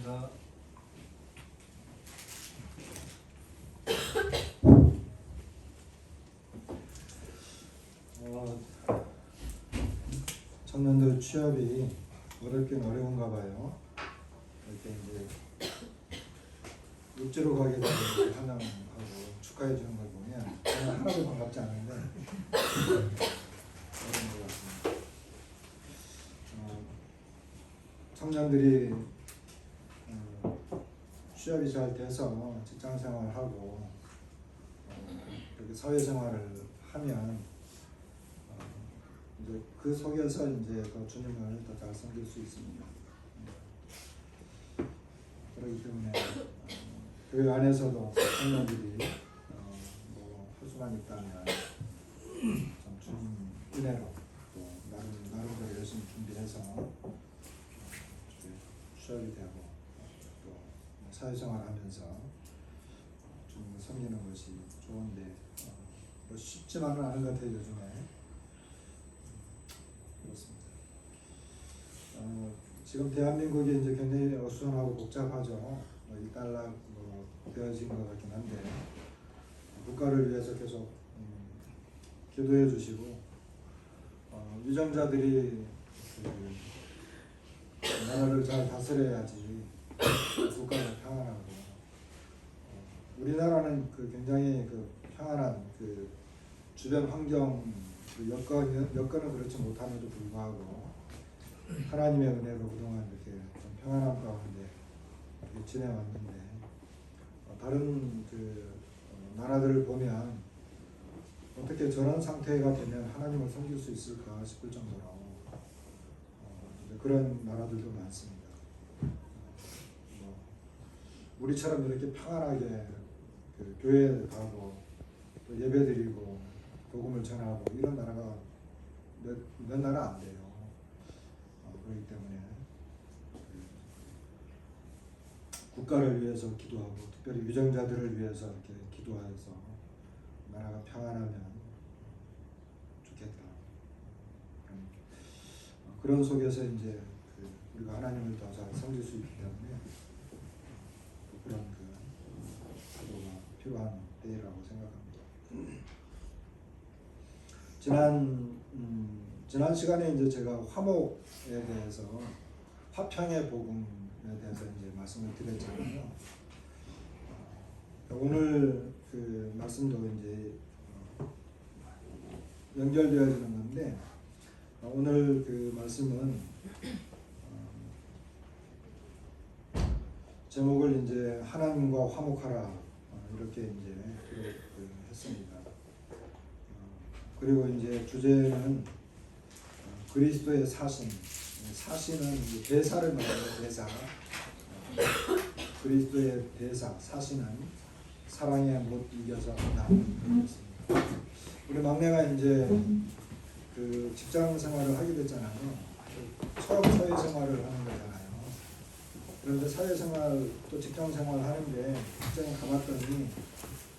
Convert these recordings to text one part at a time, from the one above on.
기도하겠습니다. 청년들 취업이 어렵긴 어려운가 봐요. 이렇게 이제 육지로 가게 되면 환영하고 축하해 주는 걸 보면 저는 하나도 반갑지 않은데 어려운 것 같습니다. 청년들이 취업이 잘 돼서 직장 생활하고 이렇게 사회 생활을 하면 이제 그 속에서 이제 더 주님을 더 잘 섬길 수 있습니다. 그렇기 때문에 교회 안에서도 청년들이 할 수만 있다면 참 주님 은혜로 또 나름대로 열심히 준비해서 취업이 되고 또 사회생활하면서 주님을 섬기는 것이 좋은데 쉽지만은 않은 것 같아요. 요즘에 그렇습니다. 지금 대한민국이 이제 굉장히 어수선하고 복잡하죠. 이달락 되어진 것 같긴 한데 국가를 위해서 계속 기도해 주시고 위정자들이 나라를 잘 다스려야지 국가가 평안하고 우리나라는 굉장히 평안한 주변 환경 여건은 그렇지 못함에도 불구하고 하나님의 은혜로 그동안 이렇게 좀 평안한 가운데 지내왔는데 다른 나라들을 보면 어떻게 저런 상태가 되면 하나님을 섬길 수 있을까 싶을 정도로 그런 나라들도 많습니다. 우리처럼 이렇게 평안하게 교회에 가고 또 예배드리고 복음을 전하고 이런 나라가 몇 나라 안 돼요. 그렇기 때문에 국가를 위해서 기도하고 특별히 유정자들을 위해서 이렇게 기도해서 나라가 평안하면 좋겠다. 그런 속에서 이제 우리가 하나님을 더 잘 섬길 수 있기 때문에 그런 기도가 필요한 때라고 생각합니다. 지난 시간에 이제 제가 화목에 대해서 화평의 복음에 대해서 이제 말씀을 드렸잖아요. 오늘 말씀도 이제 연결되어지는 건데 오늘 말씀은 제목을 이제 하나님과 화목하라 이렇게 이제 했습니다. 그리고 이제 주제는 그리스도의 사신. 사신은 대사를 말하는 대사. 그리스도의 대사, 사신은 사랑에 못 이겨서 나는 것입니다. 우리 막내가 이제 직장 생활을 하게 됐잖아요. 처음 사회 생활을 하는 거잖아요. 그런데 사회 생활 또 직장 생활 하는데 직장에 가봤더니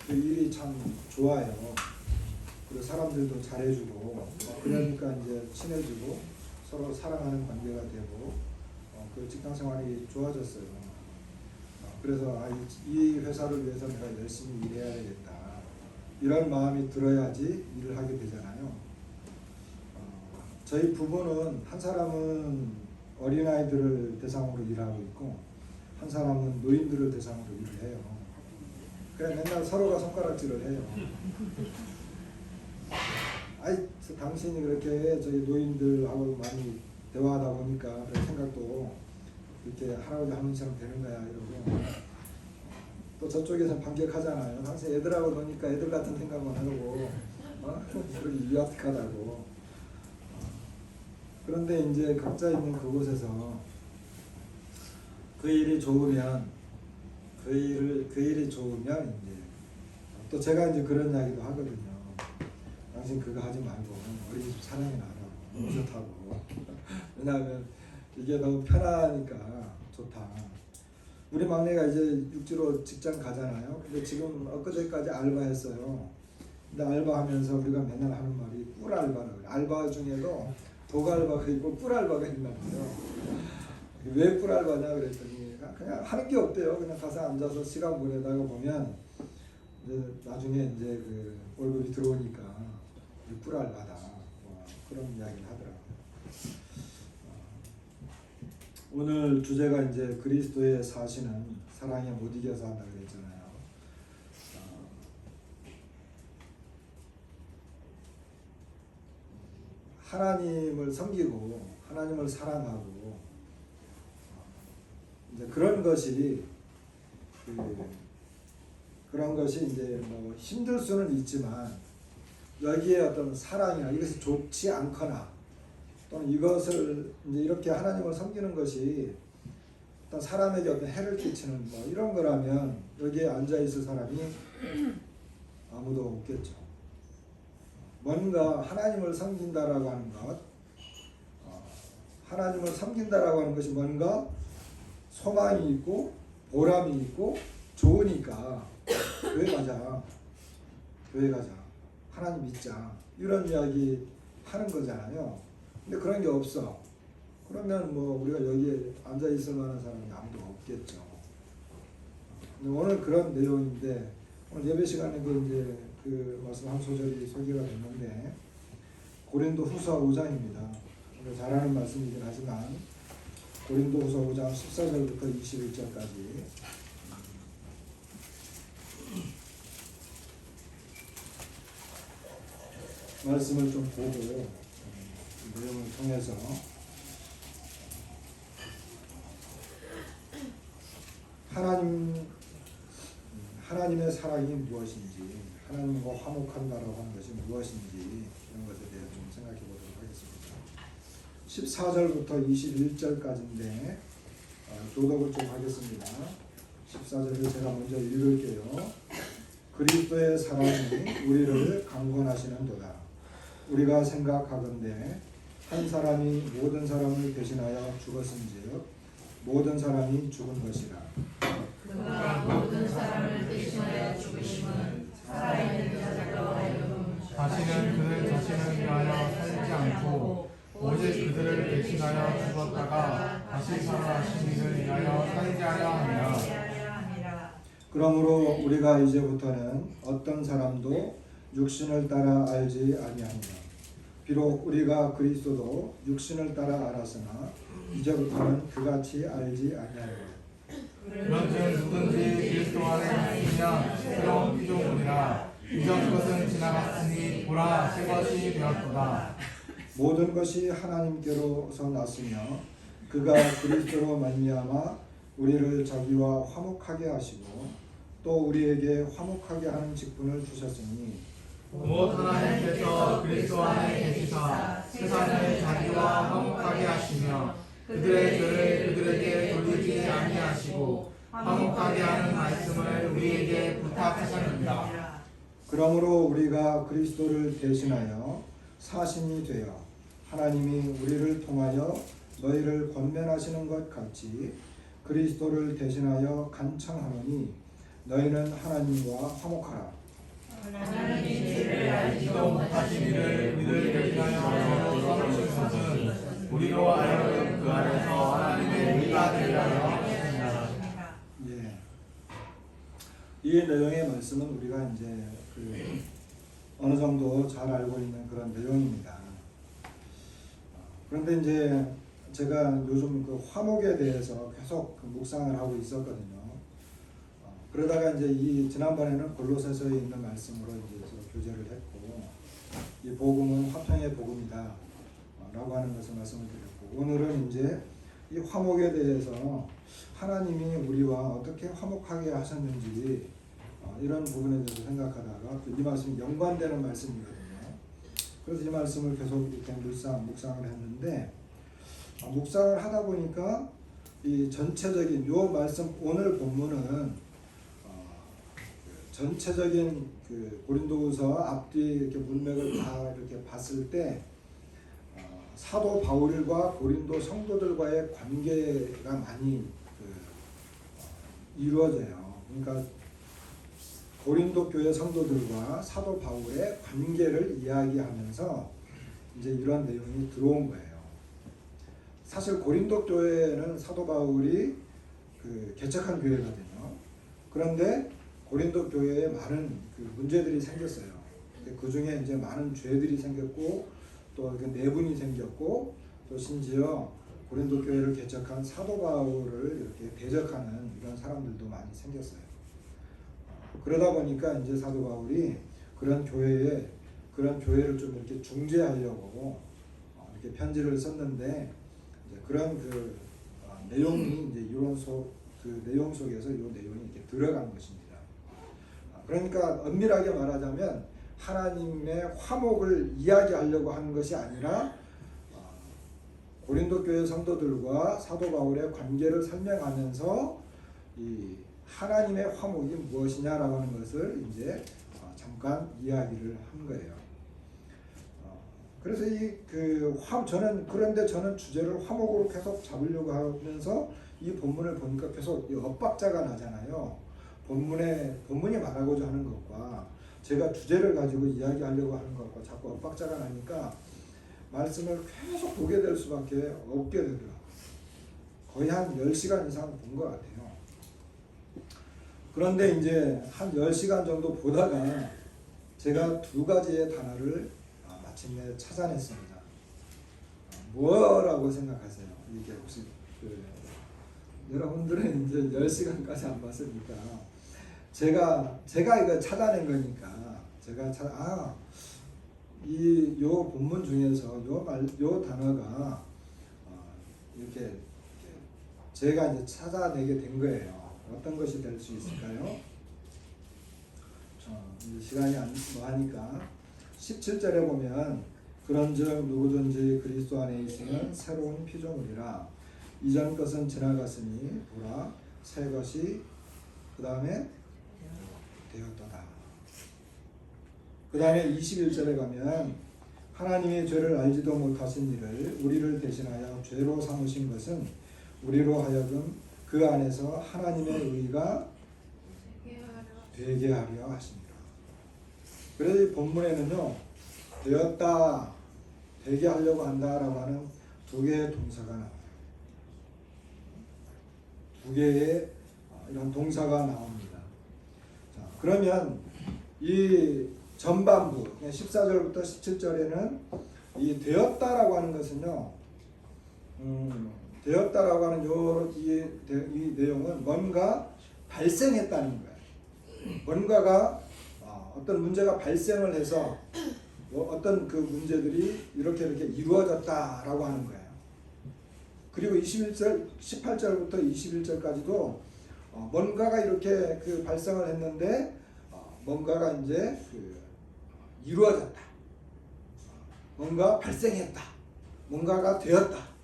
그 일이 참 좋아요. 그리고 사람들도 잘해주고 그러니까 이제 친해지고 서로 사랑하는 관계가 되고 그 직장 생활이 좋아졌어요. 그래서 이 회사를 위해서 내가 열심히 일해야 되겠다 이런 마음이 들어야지 일을 하게 되잖아요. 저희 부부는 한 사람은 어린아이들을 대상으로 일하고 있고 한 사람은 노인들을 대상으로 일을 해요. 그냥 맨날 서로가 손가락질을 해요. 당신이 그렇게 저희 노인들하고 많이 대화하다 보니까 별 생각도 이렇게 할아버지 할머니처럼 되는 거야 이러고 또 저쪽에서 반격하잖아요. 당신 애들하고 노니까 애들 같은 생각만 하고 그러기 유약하다고. 그런데 이제 각자 있는 그곳에서 그 일이 좋으면 이제 또 제가 이제 그런 이야기도 하거든요. 당신 그거 하지 말고 어린이집 사랑이나 하라고. 너무 좋다고. 왜냐하면 이게 너무 편하니까 좋다. 우리 막내가 이제 육지로 직장 가잖아요. 근데 지금 엊그제까지 알바했어요. 근데 알바하면서 우리가 맨날 하는 말이 꿀알바라고. 알바 중에도 독알바가 있고 꿀알바가 있는 거예요. 왜 꿀알바냐 그랬더니 그냥 하는 게 없대요. 그냥 가서 앉아서 시간 보내다가 보면 이제 나중에 이제 그 월급이 들어오니까 꿀알바다 그런 이야기를 하더라고요. 오늘 주제가 이제 그리스도의 사시는 사랑에 못 이겨서 한다 그랬잖아요. 하나님을 섬기고 하나님을 사랑하고 이제 그런 것이 그런 것이 이제 뭐 힘들 수는 있지만 여기에 어떤 사랑이나 이것이 좋지 않거나 또는 이것을 이제 이렇게 하나님을 섬기는 것이 어떤 사람에게 어떤 해를 끼치는 뭐 이런 거라면 여기에 앉아 있을 사람이 아무도 없겠죠. 뭔가 하나님을 섬긴다라고 하는 것, 하나님을 섬긴다라고 하는 것이 뭔가 소망이 있고 보람이 있고 좋으니까 교회 가자, 하나님 믿자 이런 이야기 하는 거잖아요. 근데 그런 게 없어. 그러면 뭐 우리가 여기에 앉아 있을 만한 사람이 아무도 없겠죠. 근데 오늘 그런 내용인데 오늘 예배 시간에도 이제 그 말씀 한 소절이 소개가 됐는데 고린도후서 5장입니다. 잘 아는 말씀이긴 하지만 고린도후서 5장 14절부터 21절까지 말씀을 좀 보고 내용을 통해서 하나님의 사랑이 무엇인지, 하나님과 화목한다라고 하는 것이 무엇인지 이런 것에 대해 좀 생각해 보도록 하겠습니다. 14절부터 21절까지인데 교독을 좀 하겠습니다. 14절을 제가 먼저 읽을게요. 그리스도의 사랑이 우리를 강권하시는도다. 우리가 생각하건대 한 사람이 모든 사람을 대신하여 죽었은즉 모든 사람이 죽은 것이라. 그가 모든 사람을 대신하여 죽으심은 살아있는 자들로 하여금 다시는 그들 자신을 위하여 살지 않고 오직 그들을 대신하여 죽었다가 다시 살아나신 이를 위하여 살게 하려 함이라. 그러므로 우리가 이제부터는 어떤 사람도 육신을 따라 알지 아니하니라. 비록 우리가 그리스도도 육신을 따라 알았으나 이제부터는 그같이 알지 아니하리라. 그런즉 누구든지 그리스도 안에 있으면 새로운 피조물이라. 이전 것은 지나갔으니 보라 새 것이 되었도다. 모든 것이 하나님께로서 났으며 그가 그리스도로 말미암아 우리를 자기와 화목하게 하시고 또 우리에게 화목하게 하는 직분을 주셨으니 곧 하나님께서 그리스도 안에 계시사 세상을 자기와 화목하게 하시며 그들의 죄를 그들에게 돌리지 아니하시고 화목하게 하는 말씀을 우리에게 부탁하셨느니라. 그러므로 우리가 그리스도를 대신하여 사신이 되어 하나님이 우리를 통하여 너희를 권면하시는 것 같이 그리스도를 대신하여 간청하노니 너희는 하나님과 화목하라. 하나님이 죄를 알지도 못하신 이를 우리를 대신하여 써주신 것은 우리로 하여금 그 안에서 하나님의 의가 되려 하셨습니다. 예. 이 내용의 말씀은 우리가 이제 어느 정도 잘 알고 있는 그런 내용입니다. 그런데 이제 제가 요즘 그 화목에 대해서 계속 묵상을 하고 있었거든요. 그러다가 이제 이 지난번에는 골로새서에 있는 말씀으로 이제 교제를 했고, 이 복음은 화평의 복음이다 라고 하는 것을 말씀을 드렸고, 오늘은 이제 이 화목에 대해서 하나님이 우리와 어떻게 화목하게 하셨는지 이런 부분에 대해서 생각하다가 이 말씀이 연관되는 말씀이거든요. 그래서 이 말씀을 계속 이렇게 묵상을 했는데, 묵상을 하다 보니까 이 전체적인 요 말씀 오늘 본문은 전체적인 그 고린도후서 앞뒤 이렇게 문맥을 다 이렇게 봤을 때 사도 바울과 고린도 성도들과의 관계가 많이 이루어져요. 그러니까 고린도 교회 성도들과 사도 바울의 관계를 이야기하면서 이제 이런 내용이 들어온 거예요. 사실 고린도 교회는 사도 바울이 그 개척한 교회거든요. 그런데 고린도 교회에 많은 그 문제들이 생겼어요. 그 중에 이제 많은 죄들이 생겼고 또 그 내분이 생겼고 또 심지어 고린도 교회를 개척한 사도 바울을 이렇게 대적하는 이런 사람들도 많이 생겼어요. 그러다 보니까 이제 사도 바울이 그런 교회를 좀 이렇게 중재하려고 이렇게 편지를 썼는데 이제 그런 그 내용이 이제 그 내용 속에서 이 내용이 이렇게 들어간 것입니다. 그러니까 엄밀하게 말하자면 하나님의 화목을 이야기하려고 하는 것이 아니라 고린도 교회 성도들과 사도 바울의 관계를 설명하면서 이 하나님의 화목이 무엇이냐라고 하는 것을 이제 잠깐 이야기를 한 거예요. 그래서 저는 주제를 화목으로 계속 잡으려고 하면서 이 본문을 보니까 계속 엇박자가 나잖아요. 본문이 말하고자 하는 것과 제가 주제를 가지고 이야기하려고 하는 것과 자꾸 엇박자가 나니까 말씀을 계속 보게 될 수밖에 없게 되더라고요. 거의 한 10시간 이상 본 것 같아요. 그런데 이제 한 10시간 정도 보다가 제가 두 가지의 단어를 마침내 찾아냈습니다. 뭐라고 생각하세요? 이게 혹시 여러분들은 이제 10시간까지 안 봤으니까 제가 이거 찾아낸 거니까 요 본문 중에서 요 단어가 이렇게 제가 이제 찾아내게 된 거예요. 어떤 것이 될 수 있을까요? 이제 시간이 안 하니까 17절에 보면 그런즉 누구든지 그리스도 안에 있으면 새로운 피조물이라 이전 것은 지나갔으니 보라 새 것이 그 다음에 되었도다. 그 다음에 21절에 가면 하나님의 죄를 알지도 못하신 이를 우리를 대신하여 죄로 삼으신 것은 우리로 하여금 그 안에서 하나님의 의가 되게 하려 하십니다. 그래서 이 본문에는요 되었다, 되게 하려고 한다라고 하는 두 개의 동사가 나와요. 두 개의 이런 동사가 나옵니다. 자, 그러면 이 전반부 14절부터 17절에는 이 되었다라고 하는 것은요, 되었다라고 하는 이 내용은 뭔가 발생했다는 거예요. 뭔가가 어떤 문제가 발생을 해서 어떤 그 문제들이 이렇게 이루어졌다라고 하는 거예요. 그리고 18절부터 21절까지도 뭔가가 이렇게 그 발생을 했는데 뭔가가 이제 이루어졌다. 뭔가 발생했다. 뭔가가 되었다.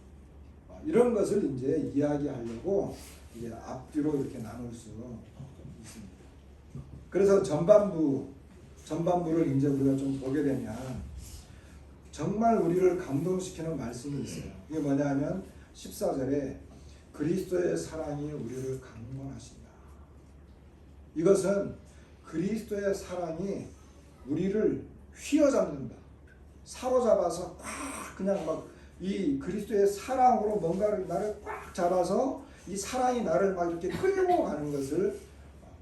이런 것을 이제 이야기하려고 이제 앞뒤로 이렇게 나눌 수 있습니다. 그래서 전반부를 이제 우리가 좀 보게 되면 정말 우리를 감동시키는 말씀이 있어요. 이게 뭐냐면 14절에 그리스도의 사랑이 우리를 강권하신다. 이것은 그리스도의 사랑이 우리를 휘어잡는다. 사로잡아서 그냥 막 이 그리스도의 사랑으로 뭔가를 나를 꽉 잡아서 이 사랑이 나를 막 이렇게 끌고 가는 것을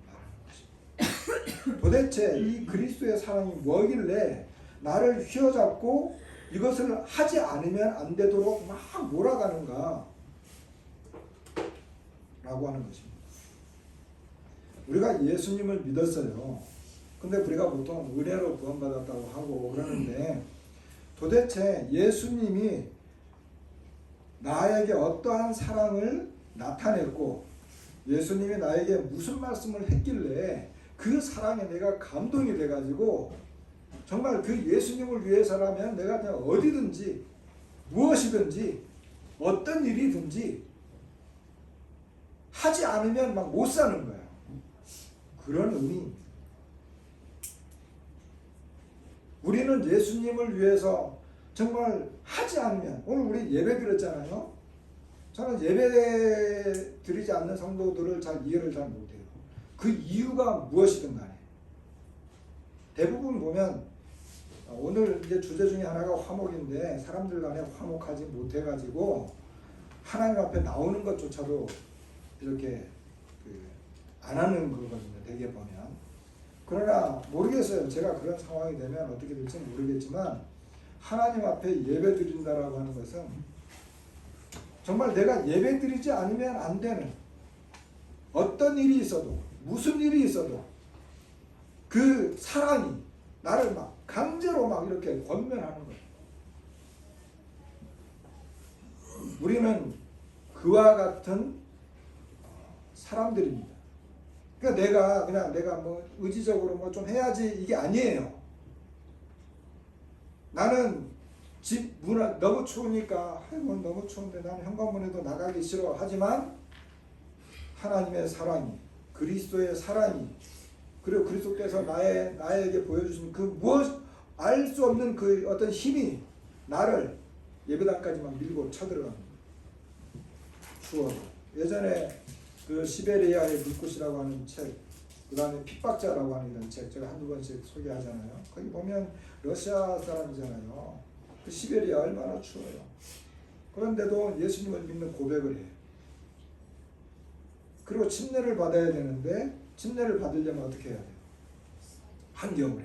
말하는 것입니다. 도대체 이 그리스도의 사랑이 뭐길래 나를 휘어잡고 이것을 하지 않으면 안 되도록 막 몰아가는가 라고 하는 것입니다. 우리가 예수님을 믿었어요. 근데 우리가 보통 은혜로 구원받았다고 하고 그러는데 도대체 예수님이 나에게 어떠한 사랑을 나타냈고 예수님이 나에게 무슨 말씀을 했길래 그 사랑에 내가 감동이 돼가지고 정말 그 예수님을 위해서라면 내가 그냥 어디든지 무엇이든지 어떤 일이든지 하지 않으면 막 못 사는 거야. 그런 의미입니다. 우리는 예수님을 위해서 정말 하지 않으면, 오늘 우리 예배 드렸잖아요. 저는 예배 드리지 않는 성도들을 이해를 잘 못해요. 그 이유가 무엇이든 간에 대부분 보면 오늘 이제 주제 중에 하나가 화목인데 사람들 간에 화목하지 못해가지고 하나님 앞에 나오는 것조차도 이렇게 안 하는 거거든요. 대개 보면. 그러나 모르겠어요. 제가 그런 상황이 되면 어떻게 될지 모르겠지만 하나님 앞에 예배 드린다라고 하는 것은 정말 내가 예배 드리지 않으면 안 되는 어떤 일이 있어도 무슨 일이 있어도 그 사랑이 나를 막 강제로 막 이렇게 권면하는 거예요. 우리는 그와 같은 사람들입니다. 그러니까 내가 뭐 의지적으로 뭐 좀 해야지 이게 아니에요. 나는 집 문 너무 추우니까 아이고 너무 추운데 나는 현관문에도 나가기 싫어. 하지만 하나님의 사랑이 그리스도의 사랑이 그리고 그리스도께서 나에게 보여주신 그 무엇 알 수 없는 그 어떤 힘이 나를 예배당까지만 밀고 쳐들어갑니다. 추워. 예전에 그 시베리아의 불꽃이라고 하는 책, 그 다음에 핍박자라고 하는 이런 책 제가 한두 번씩 소개하잖아요. 거기 보면 러시아 사람이잖아요. 그 시베리아 얼마나 추워요. 그런데도 예수님을 믿는 고백을 해요. 그리고 침례를 받아야 되는데 침례를 받으려면 어떻게 해야 돼요? 한겨울에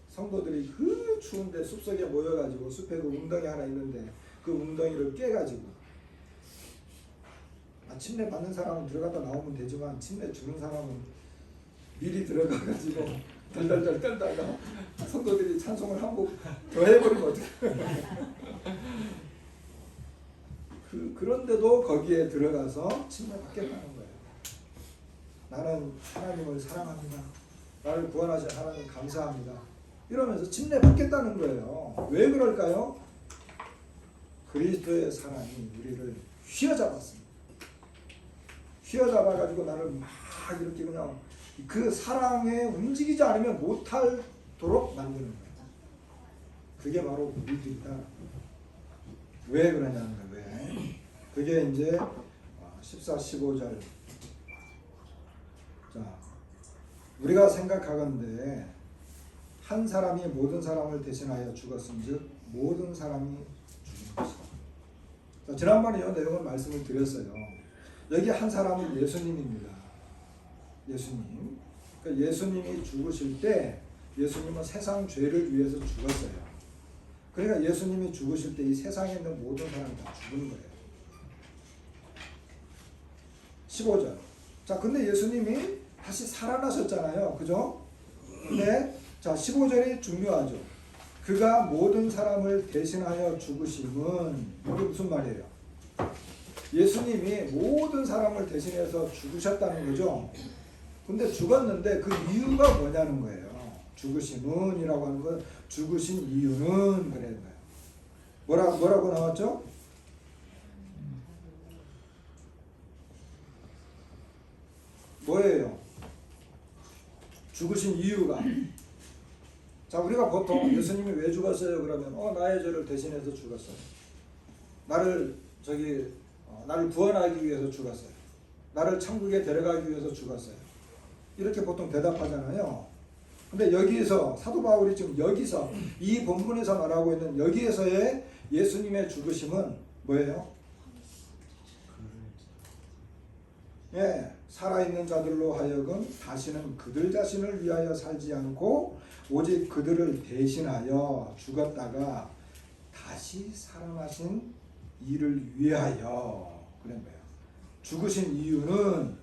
성도들이 그 추운데 숲속에 모여가지고 숲에 그 웅덩이 하나 있는데 그 웅덩이를 깨가지고 침례 받는 사람은 들어갔다 나오면 되지만 침례 주는 사람은 미리 들어가가지고 덜덜덜 떨다가 성도들이 찬송을 한 곡 더 해버리면 어떡해. 그런데도 거기에 들어가서 침례 받겠다는 거예요. 나는 하나님을 사랑합니다. 나를 구원하신 하나님 감사합니다. 이러면서 침례 받겠다는 거예요. 왜 그럴까요? 그리스도의 사랑이 우리를 휘어잡았습니다. 휘어잡아가지고 나를 막 이렇게 그냥 그 사랑에 움직이지 않으면 못하도록 만드는 거예요. 그게 바로 우리들이다. 왜 그러냐는 거예요. 왜? 그게 이제 14, 15절. 자, 우리가 생각하건대 한 사람이 모든 사람을 대신하여 죽었은즉 모든 사람이 죽은 것이다. 자, 지난번에 이 내용을 말씀을 드렸어요. 여기 한 사람은 예수님입니다. 예수님. 그러니까 예수님이 죽으실 때 예수님은 세상 죄를 위해서 죽었어요. 그러니까 예수님이 죽으실 때 이 세상에 있는 모든 사람이 다 죽은 거예요. 15절. 자, 근데 예수님이 다시 살아나셨잖아요. 그죠? 근데 자, 15절이 중요하죠. 그가 모든 사람을 대신하여 죽으심은 이게 무슨 말이에요? 예수님이 모든 사람을 대신해서 죽으셨다는 거죠. 근데 죽었는데 그 이유가 뭐냐는 거예요. 죽으심은 이라고 하는 건 죽으신 이유는 그래요. 뭐라고 나왔죠? 뭐예요? 죽으신 이유가. 자, 우리가 보통 예수님이 왜 죽었어요? 그러면 나의 죄를 대신해서 죽었어요. 나를 구원하기 위해서 죽었어요. 나를 천국에 데려가기 위해서 죽었어요. 이렇게 보통 대답하잖아요. 근데 여기서 사도 바울이 지금 여기서 이 본문에서 말하고 있는 여기에서의 예수님의 죽으심은 뭐예요? 예, 살아있는 자들로 하여금 다시는 그들 자신을 위하여 살지 않고 오직 그들을 대신하여 죽었다가 다시 살아나신 이를 위하여 그런 거예요. 죽으신 이유는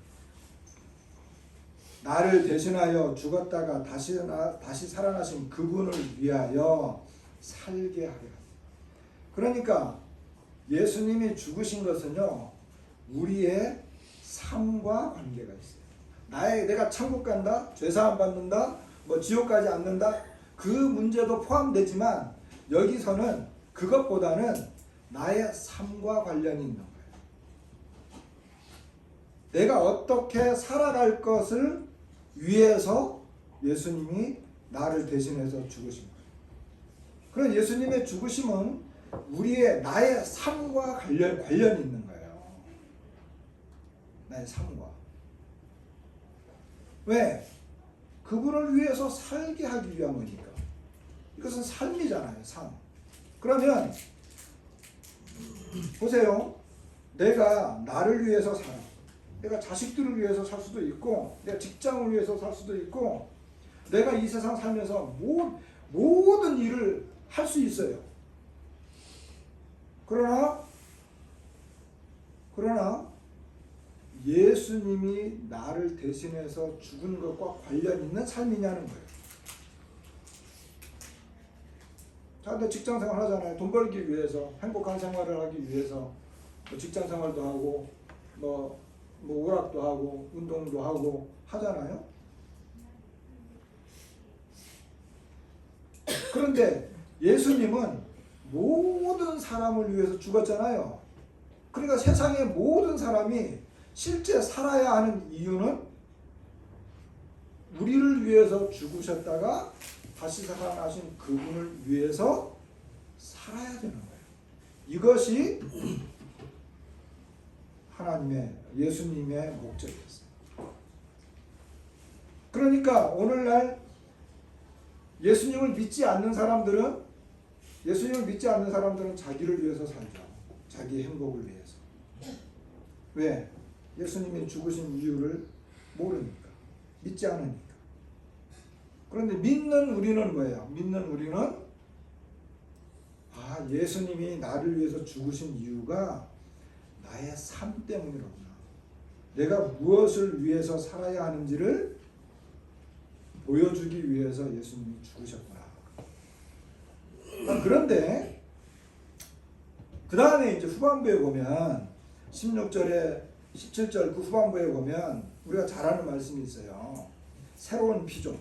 나를 대신하여 죽었다가 다시 살아나신 그분을 위하여 살게 하려. 그러니까 예수님이 죽으신 것은요, 우리의 삶과 관계가 있어요. 내가 천국 간다, 죄사함 받는다, 뭐 지옥 가지 않는다, 그 문제도 포함되지만 여기서는 그것보다는 나의 삶과 관련이 있는 거예요. 내가 어떻게 살아갈 것을 위해서 예수님이 나를 대신해서 죽으신 거예요. 그런 예수님의 죽으심은 나의 삶과 관련이 있는 거예요. 나의 삶과. 왜? 그분을 위해서 살게 하기 위함이니까. 이것은 삶이잖아요. 삶. 그러면 보세요. 내가 나를 위해서 살아. 내가 자식들을 위해서 살 수도 있고, 내가 직장을 위해서 살 수도 있고, 내가 이 세상 살면서 모든 일을 할 수 있어요. 그러나 예수님이 나를 대신해서 죽은 것과 관련 있는 삶이냐는 거예요. 자, 근데 직장 생활 하잖아요. 돈 벌기 위해서, 행복한 생활을 하기 위해서 직장 생활도 하고 뭐 오락도 하고 운동도 하고 하잖아요. 그런데 예수님은 모든 사람을 위해서 죽었잖아요. 그러니까 세상의 모든 사람이 실제 살아야 하는 이유는 우리를 위해서 죽으셨다가 다시 살아나신 그분을 위해서 살아야 되는 거예요. 이것이 하나님의, 예수님의 목적이었어요. 그러니까 오늘날 예수님을 믿지 않는 사람들은 자기를 위해서 살죠. 자기 행복을 위해서. 왜? 예수님이 죽으신 이유를 모르니까. 믿지 않으니까. 그런데 믿는 우리는 뭐예요? 믿는 우리는 예수님이 나를 위해서 죽으신 이유가 나의 삶 때문이로구나. 내가 무엇을 위해서 살아야 하는지를 보여주기 위해서 예수님이 죽으셨구나. 그런데 그 다음에 이제 후반부에 보면 16절에 17절 그 후반부에 보면 우리가 잘 아는 말씀이 있어요. 새로운 피조.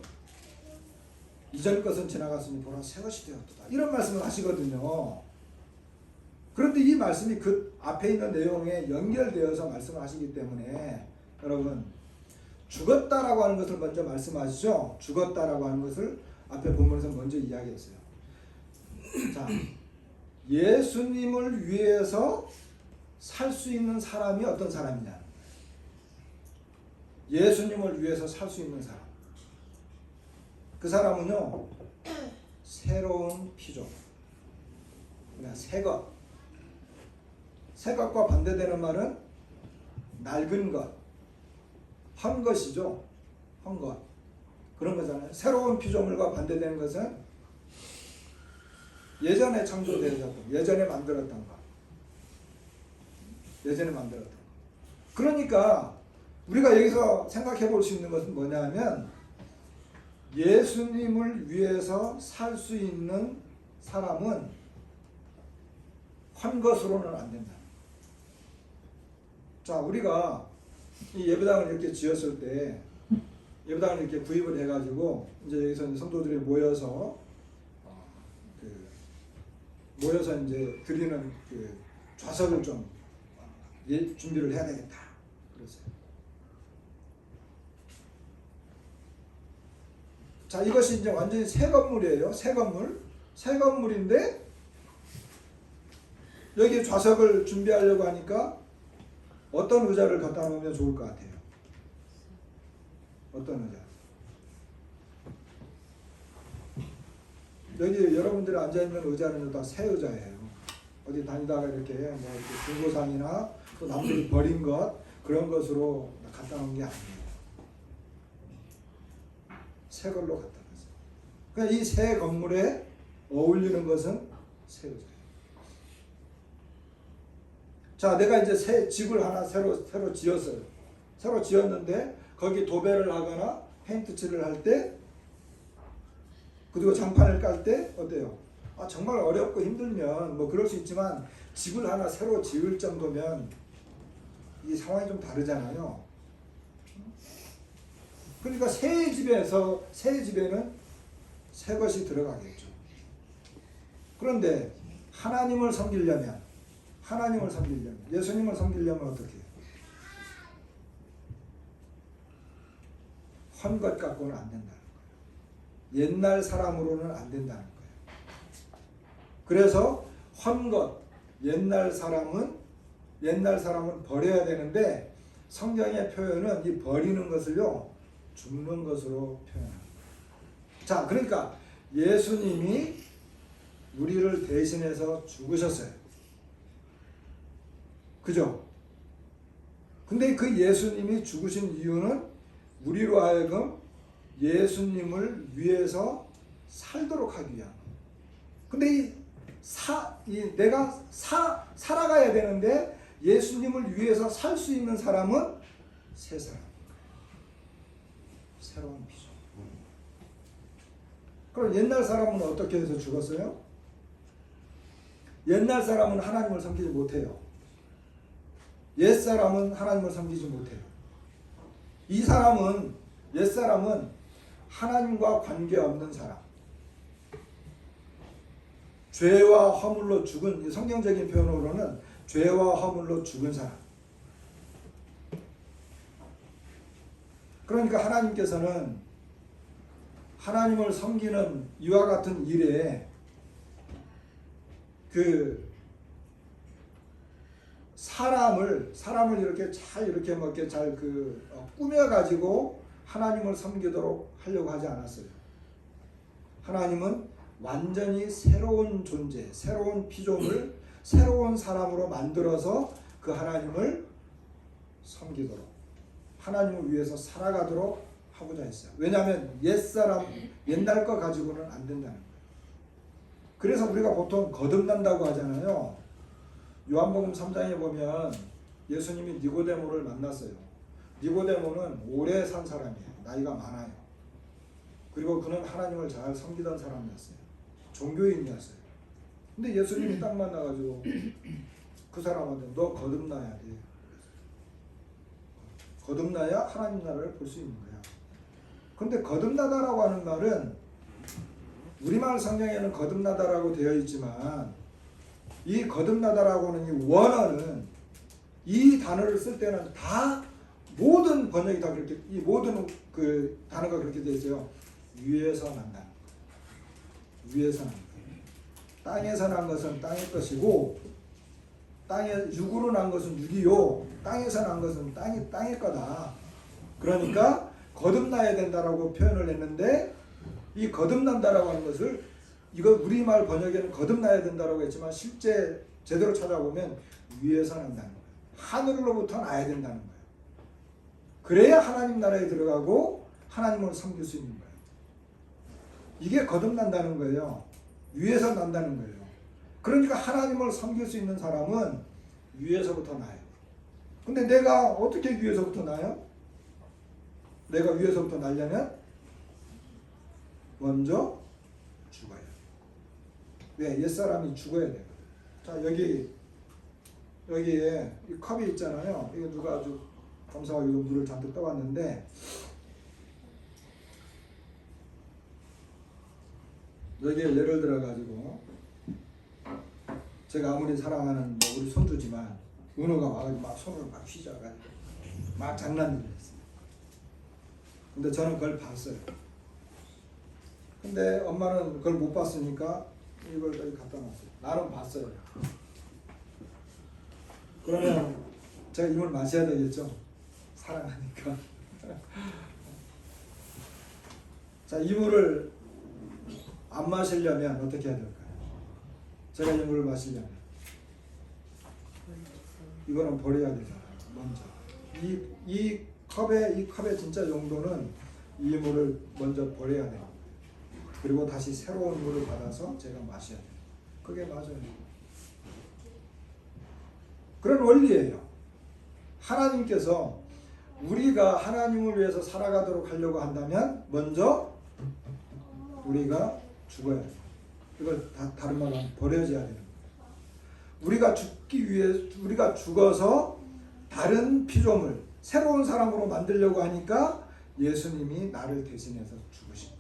이전 것은 지나갔으니 보라 새 것이 되었도다. 이런 말씀을 하시거든요. 그런데 이 말씀이 그 앞에 있는 내용에 연결되어서 말씀을 하시기 때문에 여러분 죽었다라고 하는 것을 먼저 말씀하시죠. 죽었다라고 하는 것을 앞에 본문에서 먼저 이야기했어요. 자, 예수님을 위해서 살 수 있는 사람이 어떤 사람이냐? 예수님을 위해서 살 수 있는 사람. 그 사람은요, 새로운 피조. 그냥 새 것. 새 것과 반대되는 말은 낡은 것. 한 것이죠. 한 것. 그런 거잖아요. 새로운 피조물과 반대되는 것은 예전에 창조되었던, 예전에 만들었던 것. 예전에 만들었던 것. 그러니까 우리가 여기서 생각해 볼 수 있는 것은 뭐냐면 예수님을 위해서 살 수 있는 사람은 한 것으로는 안 된다. 자, 우리가 이 예배당을 이렇게 지었을 때 예배당을 이렇게 구입을 해가지고 이제 여기서 이제 성도들이 모여서 이제 드리는 그 좌석을 좀 준비를 해야 되겠다. 그랬어요. 자, 이것이 이제 완전히 새 건물이에요. 새 건물. 새 건물인데 여기 좌석을 준비하려고 하니까 어떤 의자를 갖다 놓으면 좋을 것 같아요? 어떤 의자? 여기 여러분들이 앉아있는 의자는 다 새 의자예요. 어디 다니다가 이렇게 뭐 중고상이나 또 남들이 버린 것 그런 것으로 갖다 놓은 게 아니에요. 새 걸로 갖다 놨어요. 그러니까 이 새 건물에 어울리는 것은 새 의자예요. 자, 내가 이제 새 집을 하나 새로 지었어요. 새로 지었는데 거기 도배를 하거나 페인트 칠을 할 때 그리고 장판을 깔 때 어때요? 정말 어렵고 힘들면 뭐 그럴 수 있지만 집을 하나 새로 지을 정도면 이 상황이 좀 다르잖아요. 그러니까 새 집에는 새 것이 들어가겠죠. 그런데 하나님을 섬기려면 예수님을 섬기려면 어떻게 해요? 한 것 갖고는 안 된다는 거예요. 옛날 사람으로는 안 된다는 거예요. 그래서 한 것, 옛날 사람은 버려야 되는데 성경의 표현은 이 버리는 것을요 죽는 것으로 표현합니다. 자, 그러니까 예수님이 우리를 대신해서 죽으셨어요. 그죠? 근데 그 예수님이 죽으신 이유는 우리로 하여금 예수님을 위해서 살도록 하기 위한. 근데 내가 살아가야 되는데 예수님을 위해서 살 수 있는 사람은 세 사람. 새로운 피조. 그럼 옛날 사람은 어떻게 해서 죽었어요? 옛날 사람은 하나님을 섬기지 못해요. 옛 사람은 하나님을 섬기지 못해요. 이 사람은, 옛 사람은 하나님과 관계없는 사람. 죄와 허물로 죽은, 성경적인 표현으로는 죄와 허물로 죽은 사람. 그러니까 하나님께서는 하나님을 섬기는 이와 같은 일에 그 사람을 이렇게 잘 이렇게 뭐 이렇게 잘 꾸며 가지고 하나님을 섬기도록 하려고 하지 않았어요. 하나님은 완전히 새로운 존재, 새로운 피조물, 새로운 사람으로 만들어서 그 하나님을 섬기도록, 하나님을 위해서 살아가도록 하고자 했어요. 왜냐하면 옛날 거 가지고는 안 된다는 거예요. 그래서 우리가 보통 거듭난다고 하잖아요. 요한복음 3장에 보면 예수님이 니고데모를 만났어요. 니고데모는 오래 산 사람이에요. 나이가 많아요. 그리고 그는 하나님을 잘 섬기던 사람이었어요. 종교인이었어요. 근데 예수님이 딱 만나가지고 그 사람한테 너 거듭나야 돼. 거듭나야 하나님 나라를 볼 수 있는 거야. 근데 거듭나다라고 하는 말은 우리말 성경에는 거듭나다라고 되어 있지만 이 거듭나다라고 하는 이 원어는 이 단어를 쓸 때는 다 모든 번역이 다 그렇게 이 모든 그 단어가 그렇게 되어 있어요. 위에서 난다는 거예요. 위에서 난 거예요. 땅에서 난 것은 땅의 것이고 땅에 육으로 난 것은 육이요 땅에서 난 것은 땅의 거다. 그러니까 거듭나야 된다라고 표현을 했는데 이 거듭난다라고 하는 것을 이거 우리말 번역에는 거듭나야 된다라고 했지만 실제 제대로 찾아보면 위에서 난다는 거예요. 하늘로부터 나야 된다는 거예요. 그래야 하나님 나라에 들어가고 하나님을 섬길 수 있는 거예요. 이게 거듭난다는 거예요. 위에서 난다는 거예요. 그러니까 하나님을 섬길 수 있는 사람은 위에서부터 나요. 근데 내가 어떻게 위에서부터 나요? 내가 위에서부터 나려면 먼저 죽어야 돼요. 왜? 옛사람이 죽어야 돼요. 자, 여기에 이 컵이 있잖아요. 이거 누가 아주 감사하게 물을 잔뜩 떠왔는데 여기에 예를 들어 가지고 제가 아무리 사랑하는 뭐 우리 손주지만 은호가 와가지고 막 손을 막 휘저어가지고 막 장난을 했어요. 근데 저는 그걸 봤어요. 근데 엄마는 그걸 못 봤으니까 이걸 여기 갖다 놨어요. 나는 봤어요. 그러면 제가 이 물 마셔야 되겠죠? 사랑하니까. 자, 이 물을 안 마시려면 어떻게 해야 될까요? 제가 이 물을 마시려면 이거는 버려야 되잖아요. 먼저 이 컵의 진짜 용도는 이 물을 먼저 버려야 돼요. 그리고 다시 새로운 물을 받아서 제가 마셔야 돼요. 그게 맞아요. 그런 원리예요. 하나님께서 우리가 하나님을 위해서 살아가도록 하려고 한다면 먼저 우리가 죽어야 돼요. 이걸 다른 말로 하면 버려져야 되는 거예요. 우리가 죽기 위해 우리가 죽어서 다른 피조물, 새로운 사람으로 만들려고 하니까 예수님이 나를 대신해서 죽으신 거예요.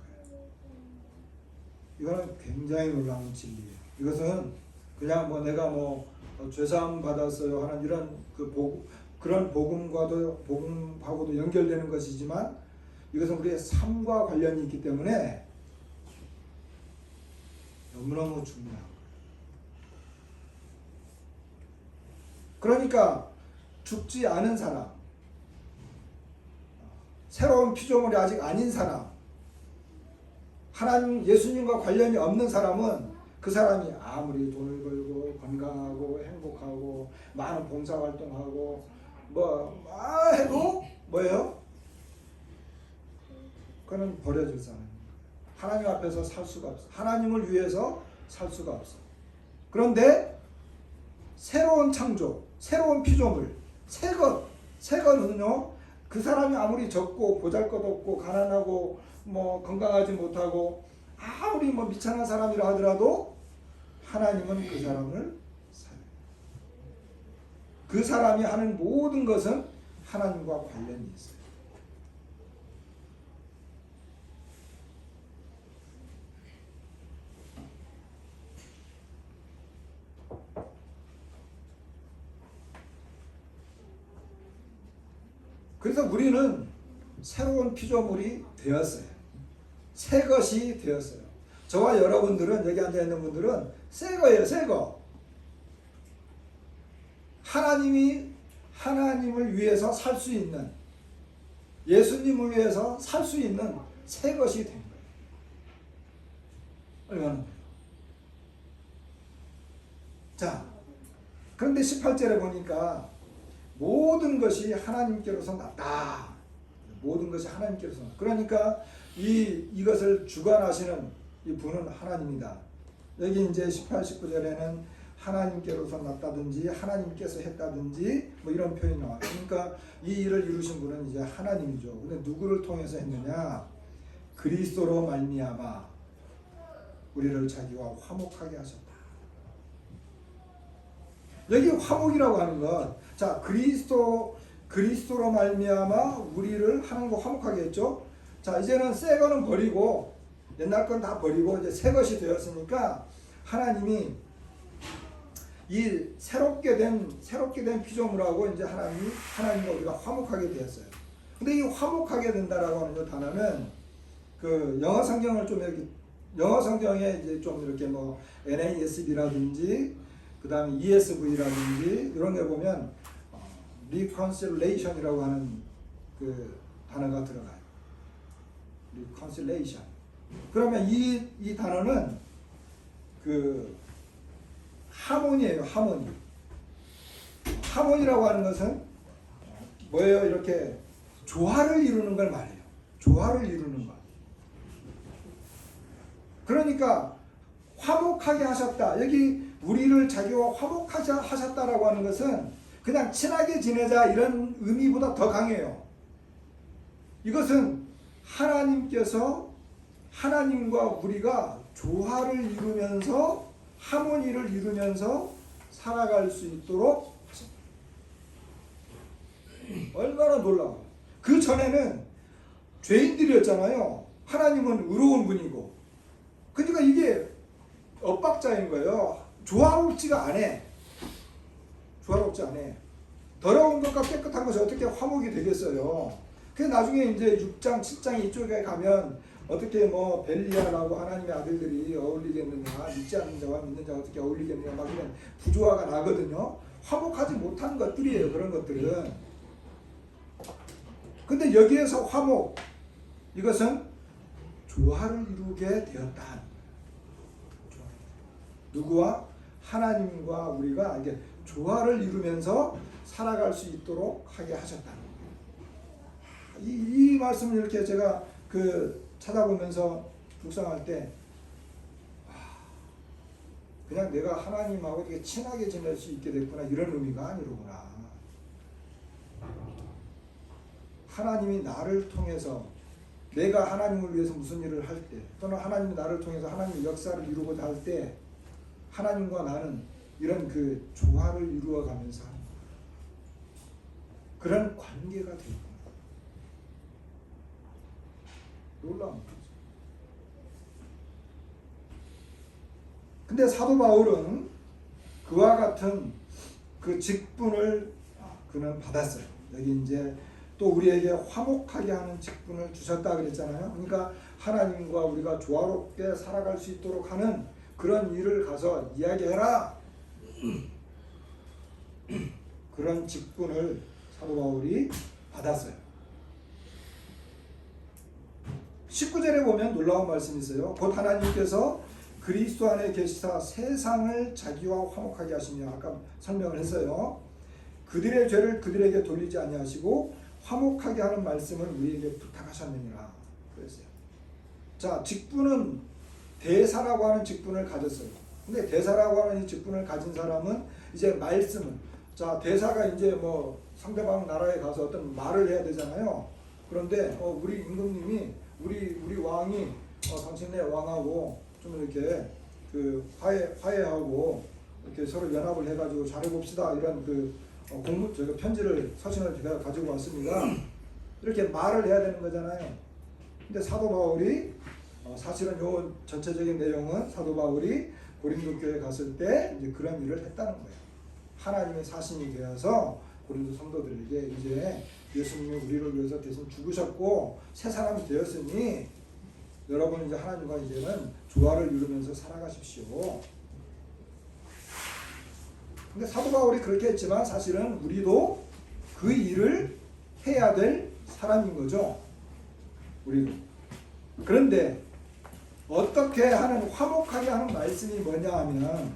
이거는 굉장히 놀라운 진리예요. 이것은 그냥 뭐 내가 뭐 죄사함 받았어요 하는 이런 그런 복음하고도 연결되는 것이지만 이것은 우리의 삶과 관련이 있기 때문에 너무너무 중요한 거예요. 그러니까 죽지 않은 사람, 새로운 피조물이 아직 아닌 사람, 하나님 예수님과 관련이 없는 사람은 그 사람이 아무리 돈을 벌고 건강하고 행복하고 많은 봉사활동하고 해도 뭐예요? 그는 버려질 사람. 하나님 앞에서 살 수가 없어. 하나님을 위해서 살 수가 없어. 그런데 새로운 창조, 새로운 피조물, 새것은요, 그 사람이 아무리 적고 보잘것없고 가난하고 건강하지 못하고 아무리 미천한 사람이라 하더라도 하나님은 그 사람을 살려요. 그 사람이 하는 모든 것은 하나님과 관련이 있어요. 그래서 우리는 새로운 피조물이 되었어요. 새 것이 되었어요. 저와 여러분들은, 여기 앉아있는 분들은 새 거예요. 새 거. 하나님을 위해서 살 수 있는, 예수님을 위해서 살 수 있는 새 것이 된 거예요. 얼마나. 자, 그런데 18절에 보니까 모든 것이 하나님께로서 났다. 모든 것이 하나님께로서 났다. 그러니까 이것을 주관하시는 이 분은 하나님이다. 여기 이제 18, 19절에는 하나님께로서 났다든지 하나님께서 했다든지 이런 표현이 나와요. 그러니까 이 일을 이루신 분은 이제 하나님이죠. 근데 누구를 통해서 했느냐? 그리스도로 말미암아 우리를 자기와 화목하게 하셨다. 여기 화목이라고 하는 것, 자, 그리스도로 말미암아 우리를 하나님과 화목하게 했죠. 자, 이제는 새 거는 버리고 옛날 건 다 버리고 이제 새 것이 되었으니까 하나님이 이 새롭게 된 피조물하고 이제 하나님과 우리가 화목하게 되었어요. 근데 이 화목하게 된다라고 하는 이 단어는 그 영어 성경을 좀 영어 성경에 이제 좀 이렇게 NASB라든지 그 다음에 ESV라든지 이런 게 보면 reconciliation이라고 하는 그 단어가 들어가요. reconciliation. 그러면 이 단어는 그 하모니예요. 하모니. 하모니라고 하는 것은 뭐예요? 이렇게 조화를 이루는 걸 말해요. 조화를 이루는 것. 그러니까 화목하게 하셨다. 여기 우리를 자기와 화목하게 하셨다라고 하는 것은 그냥 친하게 지내자 이런 의미보다 더 강해요. 이것은 하나님께서 하나님과 우리가 조화를 이루면서 하모니를 이루면서 살아갈 수 있도록 얼마나 놀라워요. 그 전에는 죄인들이었잖아요. 하나님은 의로운 분이고. 그러니까 이게 엇박자인 거예요. 조화롭지가 않아. 조화롭지 않아. 더러운 것과 깨끗한 것이 어떻게 화목이 되겠어요. 그래서 나중에 이제 6장, 7장 이쪽에 가면 어떻게 벨리아라고 하나님의 아들들이 어울리겠느냐, 믿지 않는 자와 믿는 자가 어떻게 어울리겠느냐, 막 이런 부조화가 나거든요. 화목하지 못한 것들이에요, 그런 것들은. 근데 여기에서 화목, 이것은 조화를 이루게 되었다. 누구와? 하나님과 우리가 이게 조화를 이루면서 살아갈 수 있도록 하게 하셨다. 이 말씀을 이렇게 제가 찾아보면서 묵상할 때 그냥 내가 하나님하고 되게 친하게 지낼 수 있게 됐구나 이런 의미가 아니로구나. 하나님이 나를 통해서 내가 하나님을 위해서 무슨 일을 할 때 또는 하나님이 나를 통해서 하나님의 역사를 이루고자 할 때 하나님과 나는 이런 그 조화를 이루어가면서 하는 그런 관계가 되고 놀라운 거죠. 근데 사도 바울은 그와 같은 그 직분을 그는 받았어요. 여기 이제 또 우리에게 화목하게 하는 직분을 주셨다 그랬잖아요. 그러니까 하나님과 우리가 조화롭게 살아갈 수 있도록 하는 그런 일을 가서 이야기해라. 그런 직분을 사도 바울이 받았어요. 19절에 보면 놀라운 말씀이 있어요. 곧 하나님께서 그리스도 안에 계시사 세상을 자기와 화목하게 하시며 아까 설명을 했어요. 그들의 죄를 그들에게 돌리지 아니하시고 화목하게 하는 말씀을 우리에게 부탁하셨느니라 그랬어요. 자, 직분은 대사라고 하는 직분을 가졌어요. 근데 대사라고 하는 이 직분을 가진 사람은 이제 말씀을, 자, 대사가 이제 뭐 상대방 나라에 가서 어떤 말을 해야 되잖아요. 그런데 우리 임금님이 우리 왕이 당신네 왕하고 좀 이렇게 그 화해하고 이렇게 서로 연합을 해가지고 잘해봅시다, 이런 그 제가 편지를 서신을 제가 가지고 왔습니다. 이렇게 말을 해야 되는 거잖아요. 근데 사도 바울이 사실은 요 전체적인 내용은 사도 바울이 고린도 교회에 갔을 때 이제 그런 일을 했다는 거예요. 하나님의 사신이 되어서 고린도 성도들에게 이제 예수님이 우리를 위해서 대신 죽으셨고 새 사람이 되었으니 여러분 이제 하나님과 이제는 조화를 이루면서 살아가십시오. 근데 사도 바울이 그렇게 했지만 사실은 우리도 그 일을 해야 될 사람인 거죠. 우리도. 그런데 어떻게 하는, 화목하게 하는 말씀이 뭐냐 하면,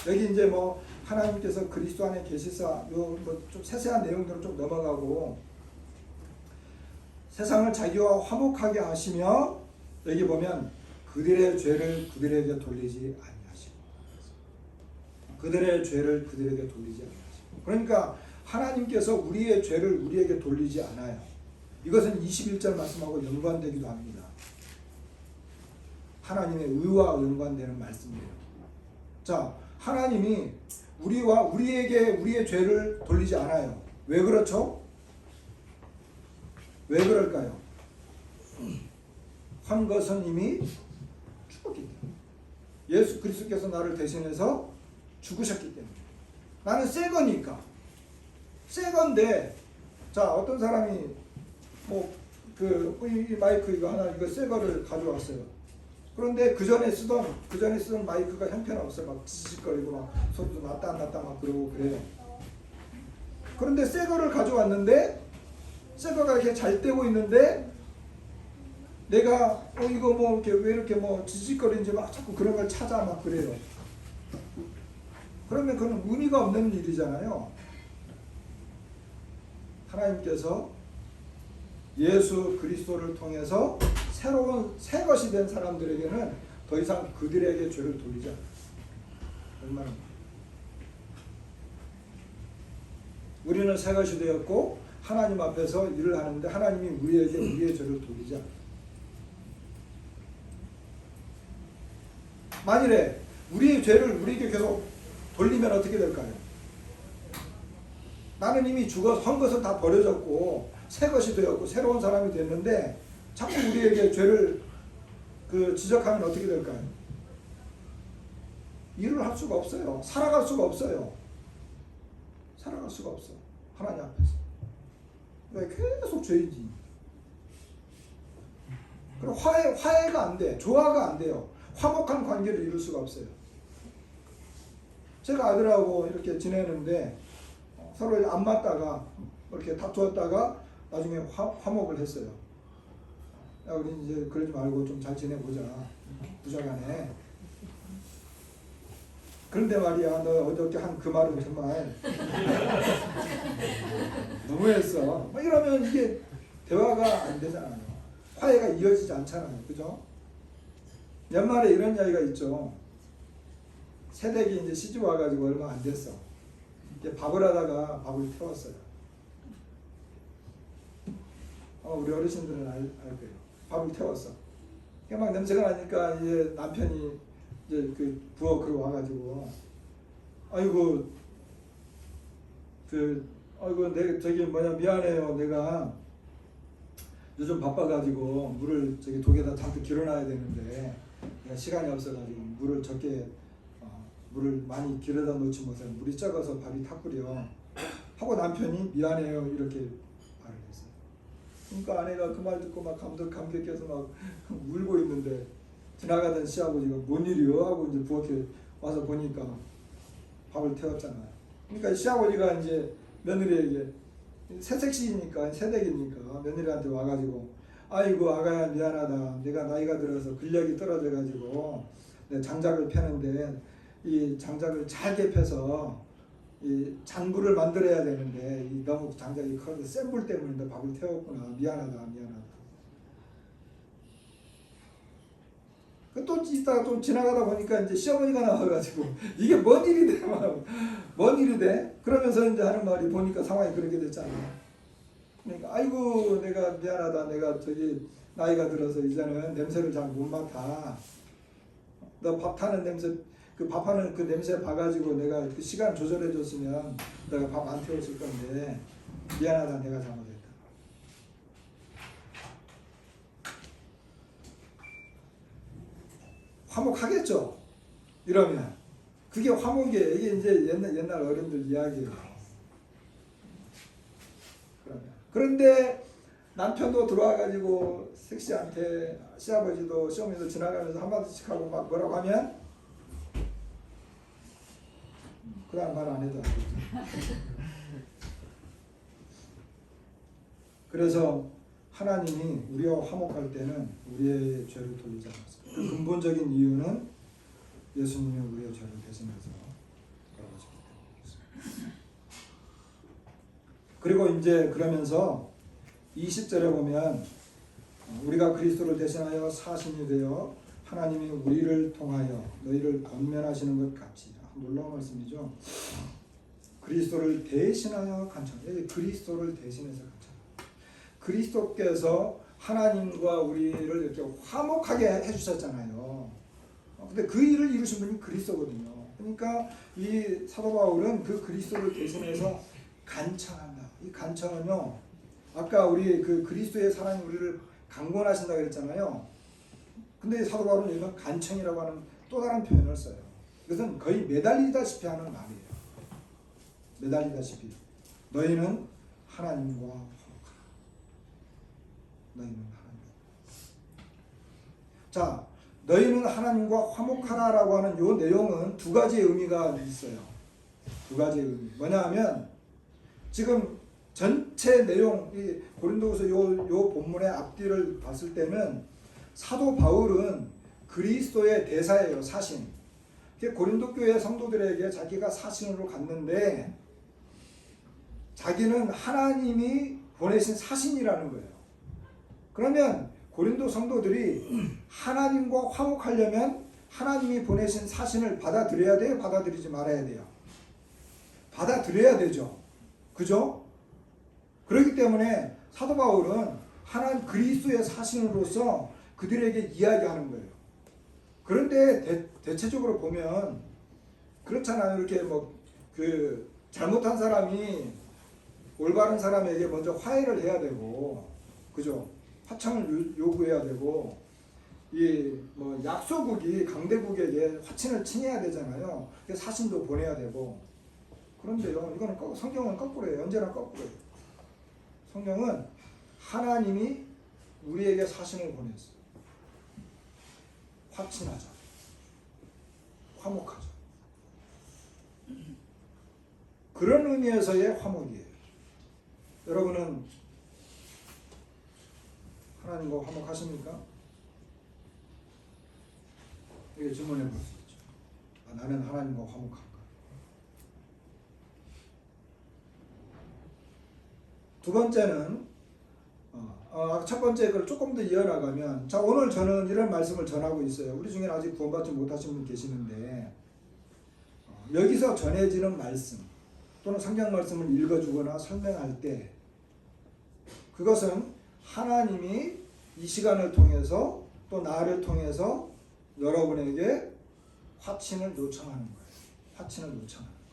여기 이제 뭐 하나님께서 그리스도 안에 계시사, 요 뭐 좀 세세한 내용들을 좀 넘어가고, 세상을 자기와 화목하게 하시며, 여기 보면 그들의 죄를 그들에게 돌리지 아니하시고, 그들의 죄를 그들에게 돌리지 아니하시고. 그러니까 하나님께서 우리의 죄를 우리에게 돌리지 않아요. 이것은 21절 말씀하고 연관되기도 합니다. 하나님의 의와 연관되는 말씀이에요. 자, 하나님이 우리에게 우리의 죄를 돌리지 않아요. 왜 그렇죠? 왜 그럴까요? 한 것은 이미 죽었기 때문에. 예수 그리스도께서 나를 대신해서 죽으셨기 때문에. 나는 새 거니까. 새 건데, 자, 어떤 사람이 이 마이크 이거 하나, 이거 새 거를 가져왔어요. 그런데 그 전에 쓰던 마이크가 형편없어. 막 지직거리고 막 소리도 났다 안 났다 막 그러고 그래요. 그런데 새 거를 가져왔는데, 새 거가 이렇게 잘 되고 있는데, 내가 이거 뭐 이렇게 왜 이렇게 뭐 지직거리는지 막 자꾸 그런 걸 찾아 막 그래요. 그러면 그건 의미가 없는 일이잖아요. 하나님께서 예수 그리스도를 통해서 새로운 새 것이 된 사람들에게는 더 이상 그들에게 죄를 돌리지 않아요. 얼마나 우리는 새 것이 되었고 하나님 앞에서 일을 하는데 하나님이 우리에게 우리의 죄를 돌리지 않아요. 만일에 우리의 죄를 우리에게 계속 돌리면 어떻게 될까요? 나는 이미 죽어서 한 것은 다 버려졌고 새 것이 되었고 새로운 사람이 됐는데 자꾸 우리에게 죄를 지적하면 어떻게 될까요? 일을 할 수가 없어요. 살아갈 수가 없어요. 살아갈 수가 없어. 하나님 앞에서. 왜 계속 죄이지. 그리고 화해가 안 돼. 조화가 안 돼요. 화목한 관계를 이룰 수가 없어요. 제가 아들하고 이렇게 지내는데 서로 안 맞다가 이렇게 다투었다가 나중에 화목을 했어요. 야, 우리 이제 그러지 말고 좀 잘 지내보자. 부자간에. 그런데 말이야, 너 어저께 한 그 말은 정말 너무했어. 막 이러면 이게 대화가 안 되잖아요. 화해가 이어지지 않잖아요. 그죠? 연말에 이런 이야기가 있죠. 새댁이 이제 시집 와가지고 얼마 안 됐어. 이제 밥을 하다가 밥을 태웠어요. 우리 어르신들은 알 거예요. 밥을 태웠어. 막 냄새가 나니까 이제 남편이 이제 그 부엌 그러 와가지고 아이고 저기 미안해요. 내가 요즘 바빠가지고 물을 저기 독에다 잔뜩 길어놔야 되는데 내가 시간이 없어가지고 물을 적게 물을 많이 길어다 놓지 못해서 물이 적어서 밥이 탔구려 하고 남편이 미안해요 이렇게 말을 했어요. 그러니까 아내가 그 말 듣고 막 감격해서 막 울고 있는데 지나가던 시아버지가 뭔 일이요 하고 이제 부엌에 와서 보니까 밥을 태웠잖아요. 그러니까 시아버지가 이제 며느리에게 새색시니까 새댁이니까 며느리한테 와가지고 아이고 아가야 미안하다. 내가 나이가 들어서 근력이 떨어져가지고 장작을 패는데 이 장작을 잘게 패서 이 잔불을 만들어야 되는데 이 너무 장작이 커서 센 불 때문에 너 밥을 태웠구나. 미안하다. 또 있다가 좀 지나가다 보니까 이제 시어머니가 나와가지고 이게 뭔 일이 돼? 뭔 일이 돼? 그러면서 이제 하는 말이 보니까 상황이 그렇게 됐잖아. 그러니까 아이고 내가 미안하다. 내가 저기 나이가 들어서 이제는 냄새를 잘 못 맡아. 너 밥 타는 냄새 그 밥하는 그 냄새 봐가지고 내가 그 시간 조절해줬으면 내가 밥 안 태웠을 건데 미안하다. 내가 잘못했다. 화목하겠죠. 이러면 그게 화목이에요. 이게 이제 옛날 어른들 이야기예요. 그런데 남편도 들어와가지고 색시한테 시아버지도 시어머니도 지나가면서 한마디씩 하고 막 뭐라고 하면 그다음 말 안 해도 알겠죠. 그래서 하나님이 우리와 화목할 때는 우리의 죄를 돌리지 않았습니다. 그 근본적인 이유는 예수님이 우리의 죄를 대신해서 돌아가셨기 때문입니다. 그리고 이제 그러면서 20절에 보면 우리가 그리스도를 대신하여 사신이 되어 하나님이 우리를 통하여 너희를 권면하시는 것 같이. 놀라운 말씀이죠. 그리스도를 대신하여 간청. 그리스도를 대신해서 간청. 그리스도께서 하나님과 우리를 이렇게 화목하게 해주셨잖아요. 근데 그 일을 이루신 분이 그리스도거든요. 그러니까 이 사도 바울은 그 그리스도를 대신해서 간청한다. 이 간청은요, 아까 우리 그 그리스도의 사랑이 우리를 강권하신다 그랬잖아요. 근데 사도 바울은 여기서 간청이라고 하는 또 다른 표현을 써요. 이것은 거의 매달리다시피 하는 말이에요. 매달리다시피. 너희는 하나님과 화목하라. 너희는 하나님과. 자, 너희는 하나님과 화목하라라고 하는 이 내용은 두 가지의 의미가 있어요. 두 가지의 의미. 뭐냐 하면 지금 전체 내용, 이 고린도후서 요 본문의 앞뒤를 봤을 때는 사도 바울은 그리스도의 대사예요. 사신. 고린도 교회 성도들에게 자기가 사신으로 갔는데 자기는 하나님이 보내신 사신이라는 거예요. 그러면 고린도 성도들이 하나님과 화목하려면 하나님이 보내신 사신을 받아들여야 돼요? 받아들이지 말아야 돼요? 받아들여야 되죠. 그죠? 그렇기 때문에 사도 바울은 하나님 그리스도의 사신으로서 그들에게 이야기하는 거예요. 그런데 대체적으로 보면 그렇잖아요. 이렇게 그 잘못한 사람이 올바른 사람에게 먼저 화해를 해야 되고, 그죠? 화청을 요구해야 되고, 이 약소국이 강대국에게 화친을 칭해야 되잖아요. 사신도 보내야 되고. 그런데요, 이거는 성경은 거꾸로예요. 언제나 거꾸로예요. 성경은 하나님이 우리에게 사신을 보냈어요. 화친하자. 화목하자. 그런 의미에서의 화목이에요. 여러분은 하나님과 화목하십니까? 이게 질문해 볼 수 있죠. 나는 하나님과 화목한가? 두 번째는 첫 번째 걸 조금 더 이어나가면, 자, 오늘 저는 이런 말씀을 전하고 있어요. 우리 중에 아직 구원받지 못하신 분 계시는데 여기서 전해지는 말씀 또는 성경 말씀을 읽어주거나 설명할 때 그것은 하나님이 이 시간을 통해서 또 나를 통해서 여러분에게 화친을 요청하는 거예요. 화친을 요청하는 거예요.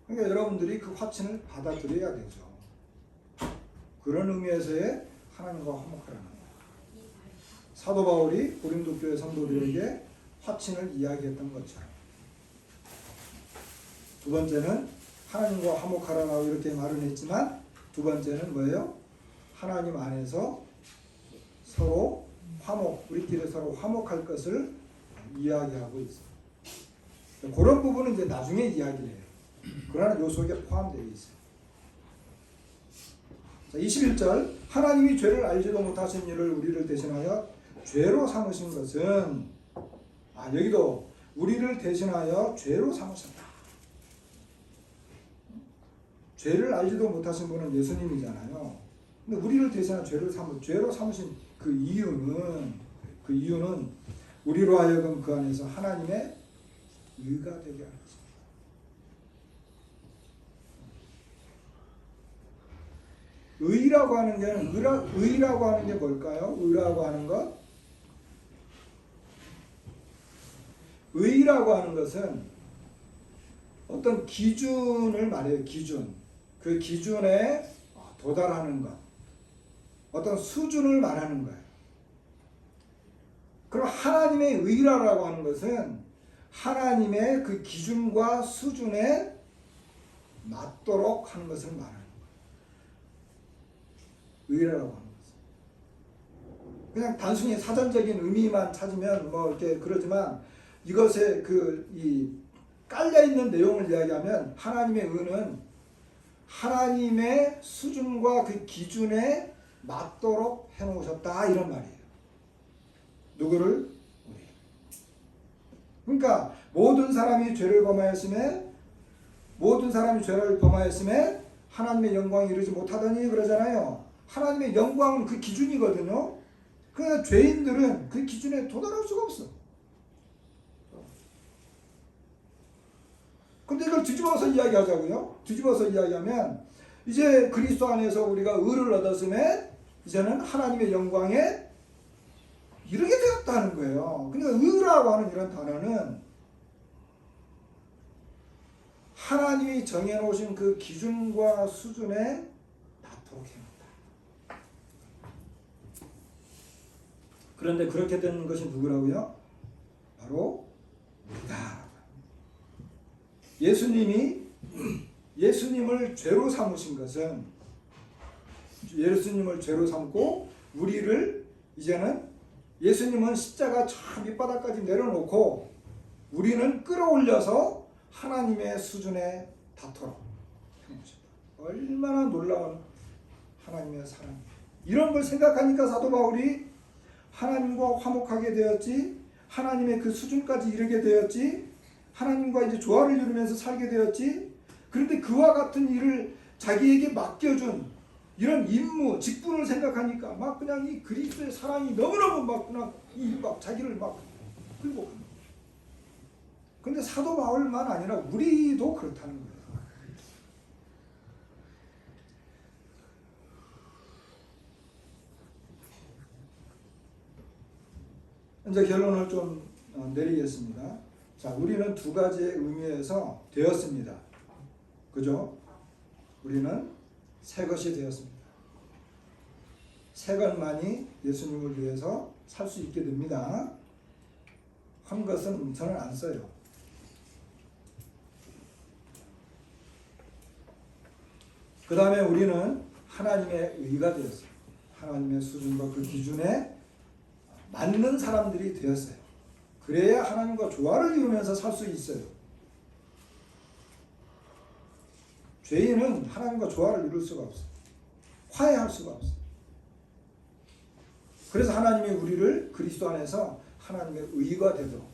그러니까 여러분들이 그 화친을 받아들여야 되죠. 그런 의미에서의 하나님과 화목하라는 거예요. 사도 바울이 고린도 교회 성도들에게 화친을 이야기했던 것처럼. 두 번째는 하나님과 화목하라고 이렇게 말을 했지만 두 번째는 뭐예요? 하나님 안에서 서로 화목, 우리끼리 서로 화목할 것을 이야기하고 있어요. 그런 부분은 이제 나중에 이야기를 해요. 그러나 요 속에 포함되어 있어요. 21절 하나님이 죄를 알지도 못하신 일을 우리를 대신하여 죄로 삼으신 것은 여기도 우리를 대신하여 죄로 삼으셨다. 죄를 알지도 못하신 분은 예수님이잖아요. 근데 우리를 대신한 죄로 삼으신 그 이유는 우리로 하여금 그 안에서 하나님의 의가 되게 하는 것입니다. 의라고 하는 게 의라고 하는 게 뭘까요? 의라고 하는 것? 의라고 하는 것은 어떤 기준을 말해요. 기준. 그 기준에 도달하는 것. 어떤 수준을 말하는 거예요. 그럼 하나님의 의라고 하는 것은 하나님의 그 기준과 수준에 맞도록 하는 것을 말하는 거예요. 의라고 하는 것은. 그냥 단순히 사전적인 의미만 찾으면 뭐 이렇게 그러지만 이것에 이 깔려 있는 내용을 이야기하면 하나님의 의는 하나님의 수준과 그 기준에 맞도록 해놓으셨다 이런 말이에요. 누구를? 우리. 그러니까 모든 사람이 죄를 범하였음에 하나님의 영광에 이르지 못하더니 그러잖아요. 하나님의 영광은 그 기준이거든요. 그러니까 죄인들은 그 기준에 도달할 수가 없어. 근데 이걸 뒤집어서 이야기하자고요. 뒤집어서 이야기하면 이제 그리스도 안에서 우리가 의를 얻었음에 이제는 하나님의 영광에 이르게 되었다는 거예요. 그러니까 의라고 하는 이런 단어는 하나님이 정해놓으신 그 기준과 수준에 닿도록 해놓다. 그런데 그렇게 된 것이 누구라고요? 바로 우리다. 예수님을 죄로 삼으신 것은 예수님을 죄로 삼고 우리를 이제는 예수님은 십자가 저 밑바닥까지 내려놓고 우리는 끌어올려서 하나님의 수준에 닿도록 해놓으셨다. 얼마나 놀라운 하나님의 사랑. 이런 걸 생각하니까 사도 바울이 하나님과 화목하게 되었지, 하나님의 그 수준까지 이르게 되었지, 하나님과 이제 조화를 이루면서 살게 되었지. 그런데 그와 같은 일을 자기에게 맡겨준 이런 임무, 직분을 생각하니까 막 그냥 이 그리스도의 사랑이 너무너무 막 그냥 막 자기를 막 끌고 가는 거예요. 근데 사도 바울만 아니라 우리도 그렇다는 거예요. 이제 결론을 좀 내리겠습니다. 자, 우리는 두 가지의 의미에서 되었습니다. 그죠? 우리는 새 것이 되었습니다. 새 것만이 예수님을 위해서 살 수 있게 됩니다. 한 것은 저는 안 써요. 그 다음에 우리는 하나님의 의가 되었어요. 하나님의 수준과 그 기준에 맞는 사람들이 되었어요. 그래야 하나님과 조화를 이루면서 살 수 있어요. 죄인은 하나님과 조화를 이룰 수가 없어요. 화해할 수가 없어요. 그래서 하나님이 우리를 그리스도 안에서 하나님의 의가 되도록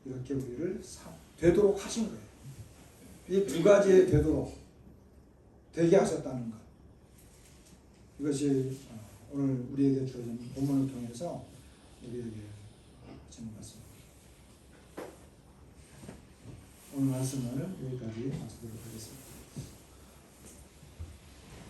이렇게 우리를 되도록 하신 거예요. 이 두 가지에 되도록 되게 하셨다는 것. 이것이 오늘 우리에게 주어진 본문을 통해서 우리에게 하시는 말씀입니다. 오늘 말씀을 여기까지 마치도록 하겠습니다.